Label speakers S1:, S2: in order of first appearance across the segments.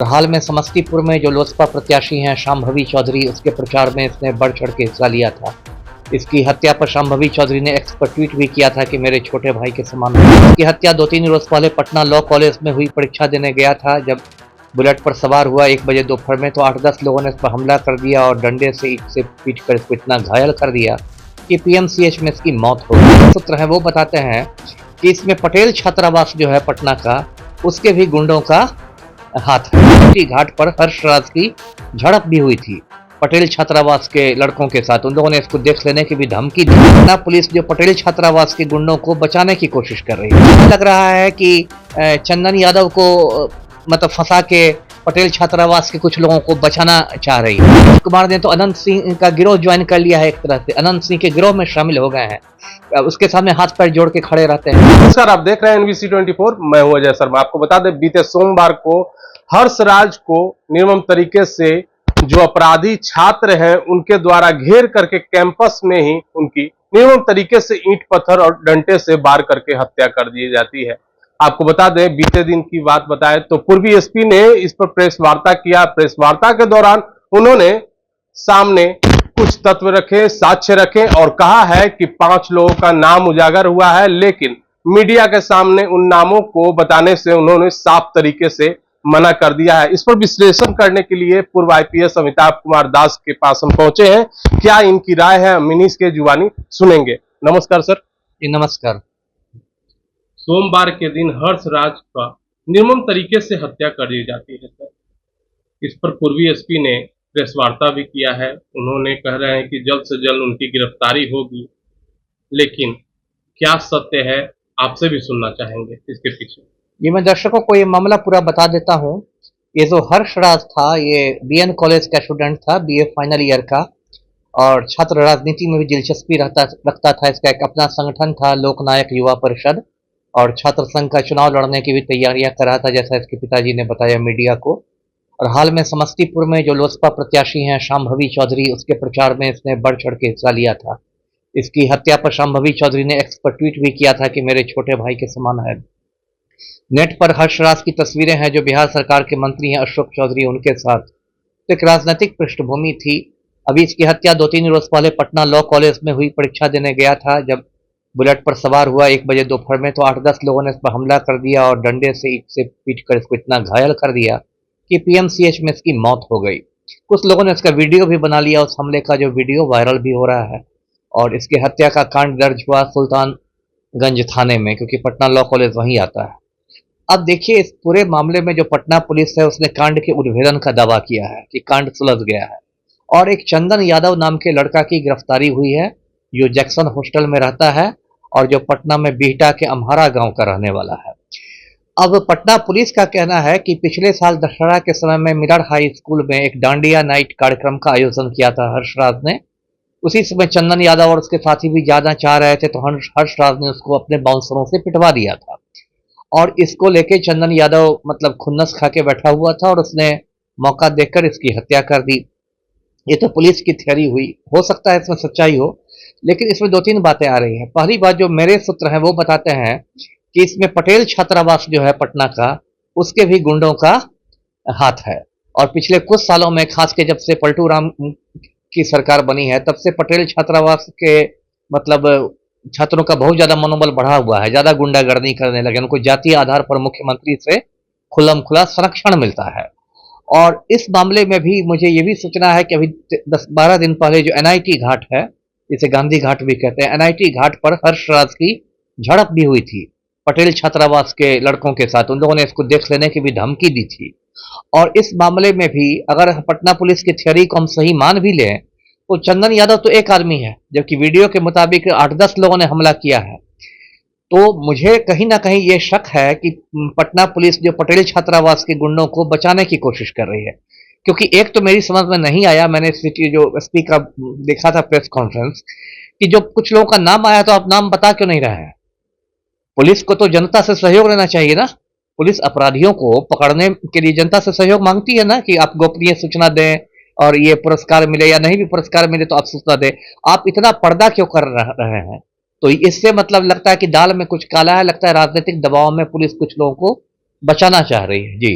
S1: हाल में समस्तीपुर में जो लोजपा प्रत्याशी हैं शांभवी चौधरी, उसके प्रचार में इसने बढ़ चढ़ के हिस्सा लिया था। इसकी हत्या पर शांभवी चौधरी ने एक्स पर ट्वीट भी किया था कि मेरे छोटे भाई के समान है। इसकी हत्या 2-3 रोज पहले पटना लॉ कॉलेज में हुई परीक्षा देने गया था। जब बुलेट पर सवार हुआ 1 बजे दोपहर में, तो 8-10 लोगों ने इस पर हमला कर दिया और डंडे से ईंट से पीट कर इसको इतना घायल कर दिया कि पीएमसीएच में इसकी मौत हो गई। सूत्र है वो बताते हैं कि इसमें पटेल छात्रावास जो है पटना का, उसके भी गुंडों का हाथ है। घाट पर हर्षराज की झड़प भी हुई थी पटेल छात्रावास के लड़कों के साथ। उन लोगों ने इसको देख लेने की भी धमकी दी। पटना पुलिस जो पटेल छात्रावास के गुंडों को बचाने की कोशिश कर रही है। लग रहा है कि चंदन यादव को मतलब फंसा के पटेल छात्रावास के कुछ लोगों को बचाना चाह रही है। नीतीश कुमार ने तो अनंत सिंह का गिरोह ज्वाइन कर लिया है, एक तरह से अनंत सिंह के गिरोह में शामिल हो गए हैं। उसके सामने हाथ पैर जोड़ के खड़े रहते हैं।
S2: नमस्कार, आप देख रहे हैं NBC 24। मैं हूं अजय शर्मा। आपको बता दें, बीते सोमवार को हर्षराज को निर्मम तरीके से जो अपराधी छात्र हैं उनके द्वारा घेर करके कैंपस में ही उनकी निर्मम तरीके से ईंट पत्थर और डंडे से वार करके हत्या कर दी जाती है। आपको बता दें, बीते दिन की बात बताएं तो पूर्वी एसपी ने इस पर प्रेस वार्ता किया। प्रेस वार्ता के दौरान उन्होंने सामने कुछ तत्व रखे, साक्ष्य रखे और कहा है कि 5 लोगों का नाम उजागर हुआ है, लेकिन मीडिया के सामने उन नामों को बताने से उन्होंने साफ तरीके से मना कर दिया है। इस पर विश्लेषण करने के लिए पूर्व आईपीएस अमिताभ कुमार दास के पास हम पहुंचे हैं। क्या इनकी राय है, मिनीश के जुबानी सुनेंगे। नमस्कार सर।
S1: जी नमस्कार।
S2: सोमवार के दिन हर्षराज का निर्मम तरीके से हत्या कर दी जाती है सर। इस पर पूर्वी एसपी ने प्रेस वार्ता भी किया है। उन्होंने कह रहे हैं कि जल्द से जल्द उनकी गिरफ्तारी होगी, लेकिन क्या सत्य है आपसे भी सुनना चाहेंगे इसके पीछे।
S1: ये मैं दर्शकों को ये मामला पूरा बता देता हूँ। ये जो हर्षराज था, ये बीएन कॉलेज का स्टूडेंट था, बीए फाइनल ईयर का, और छात्र राजनीति में भी दिलचस्पी रखता था। इसका एक अपना संगठन था, लोकनायक युवा परिषद, और छात्र संघ का चुनाव लड़ने की भी तैयारियां कर रहा था, जैसा इसके पिताजी ने बताया मीडिया को। और हाल में समस्तीपुर में जो लोजपा प्रत्याशी हैं शांभवी चौधरी, उसके प्रचार में इसने बढ़ चढ़ के हिस्सा लिया था। इसकी हत्या पर शांभवी चौधरी ने एक्स पर ट्वीट भी किया था कि मेरे छोटे भाई के समान है। नेट पर हर्षराज की तस्वीरें हैं जो बिहार सरकार के मंत्री हैं अशोक चौधरी, उनके साथ। तो एक राजनीतिक पृष्ठभूमि थी। अभी इसकी हत्या 2-3 रोज पहले पटना लॉ कॉलेज में हुई परीक्षा देने गया था। जब बुलेट पर सवार हुआ 1 बजे दोपहर में, तो 8-10 लोगों ने इस पर हमला कर दिया और डंडे से ईंट से पीट कर इसको इतना घायल कर दिया कि पीएमसीएच में इसकी मौत हो गई। कुछ लोगों ने इसका वीडियो भी बना लिया। उस हमले का जो वीडियो वायरल भी हो रहा है। और इसकी हत्या का कांड दर्ज हुआ सुल्तानगंज थाने में, क्योंकि पटना लॉ कॉलेज वहीं आता है। अब देखिए, इस पूरे मामले में जो पटना पुलिस है उसने कांड के उद्भेदन का दावा किया है कि कांड सुलझ गया है, और एक चंदन यादव नाम के लड़का की गिरफ्तारी हुई है, जो जैक्सन हॉस्टल में रहता है और जो पटना में बिहटा के अम्हारा गांव का रहने वाला है। अब पटना पुलिस का कहना है कि पिछले साल दशहरा के समय में मिलर हाई स्कूल में एक डांडिया नाइट कार्यक्रम का आयोजन किया था हर्षराज ने। उसी समय चंदन यादव और उसके साथी भी ज्यादा चाह रहे थे, तो हर्षराज ने उसको अपने बाउंसरों से पिटवा दिया था। और इसको लेके चंदन यादव मतलब खुन्नस खा के बैठा हुआ था और उसने मौका देखकर इसकी हत्या कर दी। ये तो पुलिस की थ्योरी हुई, हो सकता है इसमें सच्चाई हो, लेकिन इसमें 2-3 बातें आ रही हैं। पहली बात, जो मेरे सूत्र हैं वो बताते हैं कि इसमें पटेल छात्रावास जो है पटना का, उसके भी गुंडों का हाथ है। और पिछले कुछ सालों में, खास के जब से पलटू राम की सरकार बनी है, तब से पटेल छात्रावास के मतलब छात्रों का बहुत ज्यादा मनोबल बढ़ा हुआ है, ज्यादा गुंडागर्दी करने लगे। उनको जातीय आधार पर मुख्यमंत्री से खुल्लम खुला संरक्षण मिलता है। और इस मामले में भी मुझे ये भी सूचना है कि अभी 10-12 दिन पहले जो एनआईटी घाट है, जिसे गांधी घाट भी कहते हैं, एनआईटी घाट पर हर्षराज की झड़प भी हुई थी पटेल छात्रावास के लड़कों के साथ। उन लोगों ने इसको देख लेने की भी धमकी दी थी। और इस मामले में भी अगर पटना पुलिस की थ्योरी को हम सही मान भी लें, तो चंदन यादव तो एक आदमी है, जबकि वीडियो के मुताबिक 8-10 लोगों ने हमला किया है। तो मुझे कहीं ना कहीं ये शक है कि पटना पुलिस जो पटेल छात्रावास के गुंडों को बचाने की कोशिश कर रही है। क्योंकि एक तो मेरी समझ में नहीं आया, मैंने सिटी जो एसपी का देखा था प्रेस कॉन्फ्रेंस, कि जो कुछ लोगों का नाम आया तो आप नाम बता क्यों नहीं रहे हैं। पुलिस को तो जनता से सहयोग लेना चाहिए ना। पुलिस अपराधियों को पकड़ने के लिए जनता से सहयोग मांगती है ना, कि आप गोपनीय सूचना दें और ये पुरस्कार मिले, या नहीं भी पुरस्कार मिले तो आप सूचना दें। आप इतना पर्दा क्यों कर रहे हैं। तो इससे मतलब लगता है कि दाल में कुछ काला है। लगता है राजनीतिक दबाव में पुलिस कुछ लोगों को बचाना चाह रही है। जी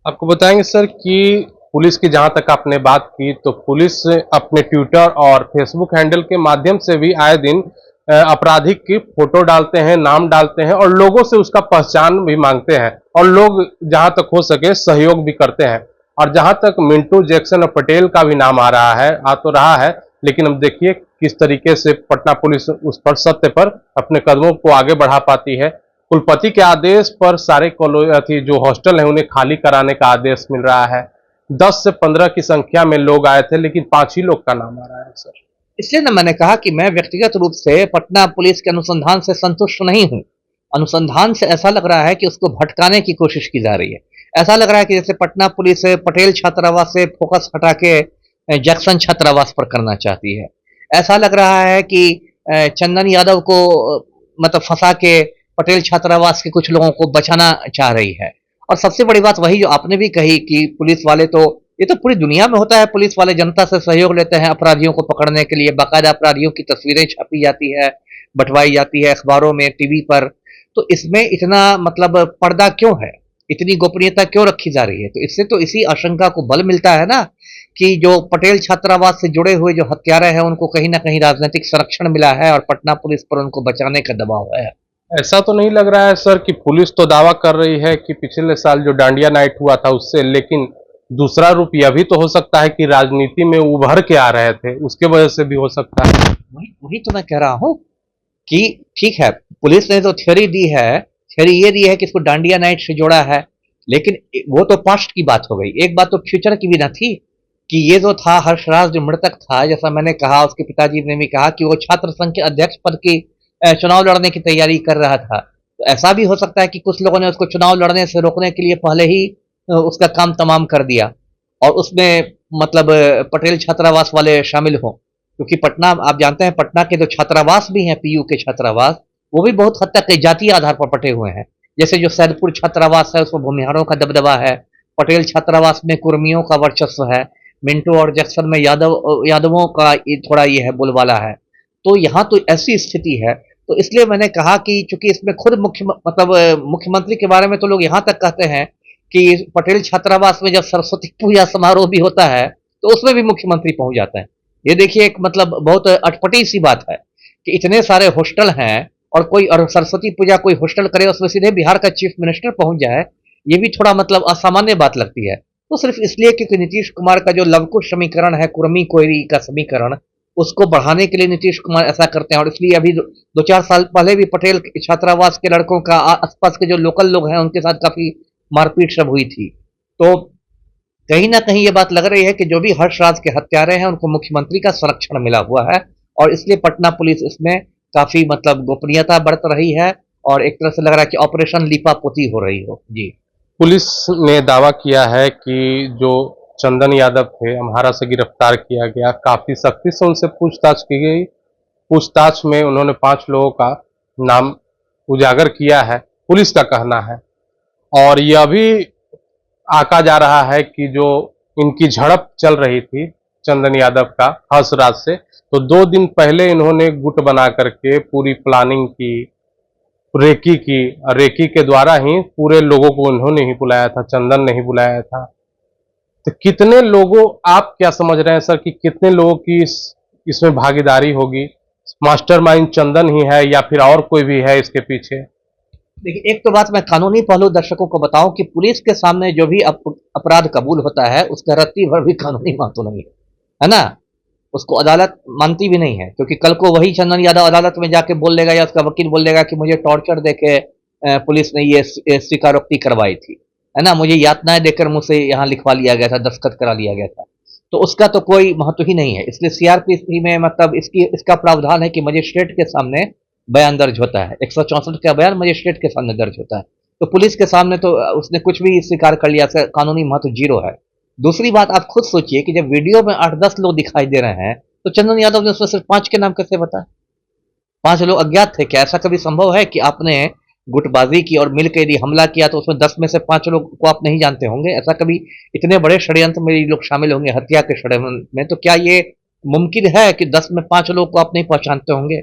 S2: आपको बताएंगे सर कि पुलिस की जहां तक आपने बात की तो पुलिस अपने ट्विटर और फेसबुक हैंडल के माध्यम से भी आए दिन अपराधी की फोटो डालते हैं, नाम डालते हैं और लोगों से उसका पहचान भी मांगते हैं और लोग जहां तक हो सके सहयोग भी करते हैं। और जहां तक मिंटू जैक्सन और पटेल का भी नाम आ तो रहा है, लेकिन अब देखिए किस तरीके से पटना पुलिस उस पर सत्य पर अपने कदमों को आगे बढ़ा पाती है। कुलपति के आदेश पर सारे जो हॉस्टल है उन्हें खाली कराने का आदेश मिल रहा है। 10 से 15 की संख्या में लोग आए थे, लेकिन 5 ही लोग का नाम आ रहा है सर।
S1: इसलिए ना मैंने कहा कि मैं व्यक्तिगत रूप से पटना पुलिस के अनुसंधान से संतुष्ट नहीं हूं। अनुसंधान से ऐसा लग रहा है कि उसको भटकाने की कोशिश की जा रही है। ऐसा लग रहा है कि जैसे पटना पुलिस पटेल छात्रावास से फोकस हटा के जैक्सन छात्रावास पर करना चाहती है। ऐसा लग रहा है कि चंदन यादव को मतलब फंसा के पटेल छात्रावास के कुछ लोगों को बचाना चाह रही है। और सबसे बड़ी बात वही जो आपने भी कही कि पुलिस वाले तो ये तो पूरी दुनिया में होता है, पुलिस वाले जनता से सहयोग लेते हैं अपराधियों को पकड़ने के लिए, बाकायदा अपराधियों की तस्वीरें छापी जाती है, बंटवाई जाती है अखबारों में, टीवी पर। तो इसमें इतना मतलब पर्दा क्यों है, इतनी गोपनीयता क्यों रखी जा रही है? तो इससे तो इसी आशंका को बल मिलता है ना कि जो पटेल छात्रावास से जुड़े हुए जो हत्यारे हैं उनको कहीं ना कहीं राजनीतिक संरक्षण मिला है और पटना पुलिस पर उनको बचाने का दबाव है।
S2: ऐसा तो नहीं लग रहा है सर कि पुलिस तो दावा कर रही है कि पिछले साल जो डांडिया नाइट हुआ था उससे, लेकिन दूसरा रूप यह भी तो हो सकता है कि राजनीति में उभर के आ रहे थे, उसके वजह से भी हो सकता है।
S1: वही वही तो मैं कह रहा हूँ कि ठीक है, पुलिस ने तो थ्योरी दी है, थ्योरी ये दी है कि इसको डांडिया नाइट से जोड़ा है, लेकिन वो तो पास्ट की बात हो गई। एक बात तो फ्यूचर की भी ना थी कि ये जो था हर्षराज जो मृतक था, जैसा मैंने कहा, उसके पिताजी ने भी कहा कि वो छात्र संघ के अध्यक्ष पद की चुनाव लड़ने की तैयारी कर रहा था। तो ऐसा भी हो सकता है कि कुछ लोगों ने उसको चुनाव लड़ने से रोकने के लिए पहले ही उसका काम तमाम कर दिया और उसमें मतलब पटेल छात्रावास वाले शामिल हों, क्योंकि पटना आप जानते हैं, पटना के जो छात्रावास भी हैं, पीयू के छात्रावास, वो भी बहुत हद तक जातीय आधार पर पटे हुए हैं। जैसे जो सैदपुर छात्रावास है उसमें भूमिहारों का दबदबा है, पटेल छात्रावास में कुर्मियों का वर्चस्व है, मिंटो और जैक्सन में यादवों का थोड़ा ये है बोलबाला है। तो यहाँ तो ऐसी स्थिति है। तो इसलिए मैंने कहा कि चूंकि इसमें खुद मुख्यमंत्री के बारे में तो लोग यहाँ तक कहते हैं कि पटेल छात्रावास में जब सरस्वती पूजा समारोह भी होता है तो उसमें भी मुख्यमंत्री पहुंच जाता है। ये देखिए एक मतलब बहुत अटपटी सी बात है कि इतने सारे हॉस्टल हैं और सरस्वती पूजा कोई हॉस्टल करे उसमें सीधे बिहार का चीफ मिनिस्टर पहुंच जाए, ये भी थोड़ा मतलब असामान्य बात लगती है। तो सिर्फ इसलिए क्योंकि नीतीश कुमार का जो लवकुश समीकरण है, कुर्मी कोयरी का समीकरण, उसको बढ़ाने के लिए नीतीश कुमार ऐसा करते हैं। और इसलिए अभी 2-4 साल पहले भी पटेल छात्रावास के लड़कों का आसपास के जो लोकल लोग हैं उनके साथ काफी मारपीट सब हुई थी। तो कहीं ना कहीं ये बात लग रही है कि जो भी हर्षराज के हत्यारे हैं उनको मुख्यमंत्री का संरक्षण मिला हुआ है और इसलिए पटना पुलिस इसमें काफी मतलब गोपनीयता बरत रही है और एक तरह से लग रहा है कि ऑपरेशन लीपापोती हो रही हो। जी।
S2: पुलिस ने दावा किया है कि जो चंदन यादव थे अम्हारा से गिरफ्तार किया गया, काफी सख्ती से उनसे पूछताछ की गई। पूछताछ में उन्होंने 5 लोगों का नाम उजागर किया है, पुलिस का कहना है। और यह भी आका जा रहा है कि जो इनकी झड़प चल रही थी चंदन यादव का हंसराज से, तो 2 दिन पहले इन्होंने गुट बना करके पूरी प्लानिंग की, रेकी की, और रेकी के द्वारा ही पूरे लोगों को उन्होंने ही बुलाया था, चंदन ने ही बुलाया था। तो कितने लोगों, आप क्या समझ रहे हैं सर कि कितने लोगों की इसमें भागीदारी होगी? मास्टरमाइंड चंदन ही है या फिर और कोई भी है इसके पीछे?
S1: देखिए, एक तो बात मैं कानूनी पहलू दर्शकों को बताऊं कि पुलिस के सामने जो भी अपराध कबूल होता है उसका रत्ती भर भी कानूनी महत्व नहीं है ना। उसको अदालत मानती भी नहीं है, क्योंकि कल को वही चंदन यादव अदालत में जाके बोल देगा या उसका वकील बोल देगा कि मुझे टॉर्चर देके पुलिस ने ये स्वीकारोक्ति करवाई थी, है ना, मुझे यातनाएं देकर मुझसे यहाँ लिखवा लिया गया था, दस्तखत करा लिया गया था। तो उसका तो कोई महत्व ही नहीं है। इसलिए सीआरपीसी में मतलब इसका प्रावधान है कि मजिस्ट्रेट के सामने बयान दर्ज होता है, 164 का बयान मजिस्ट्रेट के सामने दर्ज होता है। तो पुलिस के सामने तो उसने कुछ भी स्वीकार कर लिया, कानूनी महत्व जीरो है। दूसरी बात, आप खुद सोचिए कि जब वीडियो में 8-10 लोग दिखाई दे रहे हैं तो चंदन यादव ने उसमें सिर्फ 5 के नाम कैसे बताया? 5 लोग अज्ञात थे क्या? ऐसा कभी संभव है कि आपने गुटबाजी की और मिलकर यदि हमला किया तो उसमें 10 में से 5 लोग को आप नहीं जानते होंगे? ऐसा कभी इतने बड़े षड्यंत्र में ये लोग शामिल होंगे, हत्या के षड्यंत्र में, तो क्या ये मुमकिन है कि 10 में 5 लोग को आप नहीं पहचानते होंगे?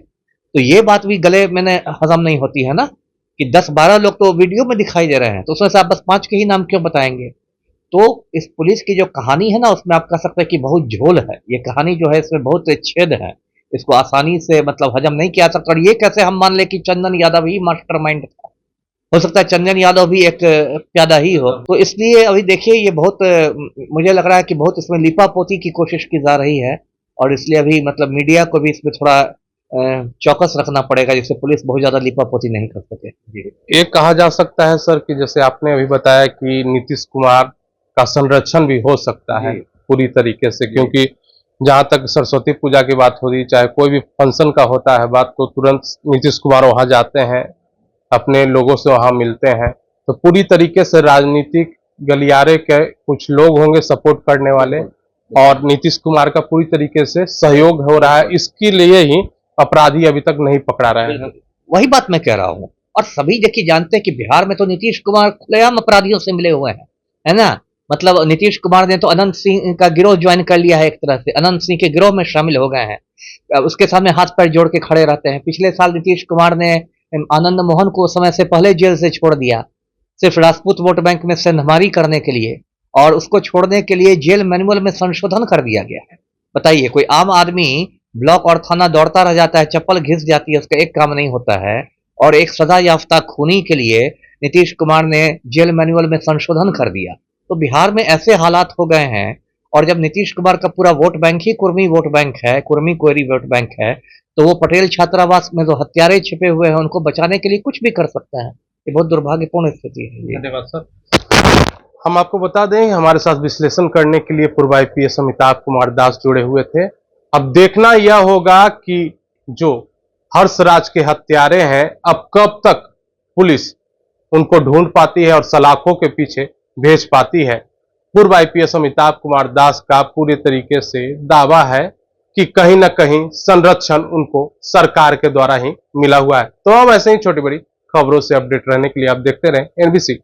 S1: तो ये बात भी गले मैंने हजम नहीं होती है ना कि 10-12 लोग तो वीडियो में दिखाई दे रहे हैं, तो उसमें से आप बस 5 के ही नाम क्यों बताएंगे? तो इस पुलिस की जो कहानी है ना, उसमें आप कह सकते हैं कि बहुत झोल है। ये कहानी जो है इसमें बहुत छेद है, इसको आसानी से मतलब हजम नहीं किया जा सकता। और ये कैसे हम मान ले कि चंदन यादव ही मास्टरमाइंड था, हो सकता है चंदन यादव भी एक प्यादा ही हो। तो इसलिए अभी देखिए ये बहुत मुझे लग रहा है कि बहुत इसमें लिपापोती की कोशिश की जा रही है, और इसलिए अभी मतलब मीडिया को भी इसमें थोड़ा चौकस रखना पड़ेगा, जिससे पुलिस बहुत ज्यादा लिपापोती नहीं कर सके। जी।
S2: ये कहा जा सकता है सर कि जैसे आपने अभी बताया कि नीतीश कुमार का संरक्षण भी हो सकता है
S1: जी।
S2: पूरी तरीके से, क्योंकि जहां तक सरस्वती पूजा की बात हो रही, चाहे कोई भी फंक्शन का होता है बात, तो तुरंत नीतीश कुमार वहां जाते हैं, अपने लोगों से वहां मिलते हैं। तो पूरी तरीके से राजनीतिक गलियारे के कुछ लोग होंगे सपोर्ट करने वाले, और नीतीश कुमार का पूरी तरीके से सहयोग हो रहा है। इसके लिए ही अपराधी अभी तक नहीं पकड़ा रहे हैं।
S1: वही बात मैं कह रहा हूँ। और सभी देखिए जानते हैं कि बिहार में तो नीतीश कुमार खुलेआम अपराधियों से मिले हुए हैं, है ना। मतलब नीतीश कुमार ने तो अनंत सिंह का गिरोह ज्वाइन कर लिया है, एक तरह से अनंत सिंह के गिरोह में शामिल हो गए हैं। अब उसके सामने हाथ पैर जोड़ के खड़े रहते हैं। पिछले साल नीतीश कुमार ने आनंद मोहन को समय से पहले जेल से छोड़ दिया, सिर्फ राजपूत वोट बैंक में सेंधमारी करने के लिए, और उसको छोड़ने के लिए जेल मैनुअल में संशोधन कर दिया गया है। बताइए, कोई आम आदमी ब्लॉक और थाना दौड़ता रह जाता है, चप्पल घिस जाती है, उसका एक काम नहीं होता है, और एक सजा याफ्ता खूनी के लिए नीतीश कुमार ने जेल मैनुअल में संशोधन कर दिया। तो बिहार में ऐसे हालात हो गए हैं। और जब नीतीश कुमार का पूरा वोट बैंक ही कुर्मी वोट बैंक है, कुर्मी कोयरी वोट बैंक है, तो वो पटेल छात्रावास में जो हत्यारे छिपे हुए हैं उनको बचाने के लिए कुछ भी कर सकते हैं। ये बहुत दुर्भाग्यपूर्ण स्थिति है।
S2: धन्यवाद सर। हम आपको बता दें, हमारे साथ विश्लेषण करने के लिए पूर्व IPS अमिताभ कुमार दास जुड़े हुए थे। अब देखना यह होगा कि जो हर्षराज के हत्यारे हैं, अब कब तक पुलिस उनको ढूंढ पाती है और सलाखों के पीछे भेज पाती है। पूर्व IPS अमिताभ कुमार दास का पूरे तरीके से दावा है कि कहीं ना कहीं संरक्षण उनको सरकार के द्वारा ही मिला हुआ है। तो हम ऐसे ही छोटी बड़ी खबरों से अपडेट रहने के लिए आप देखते रहें NBC।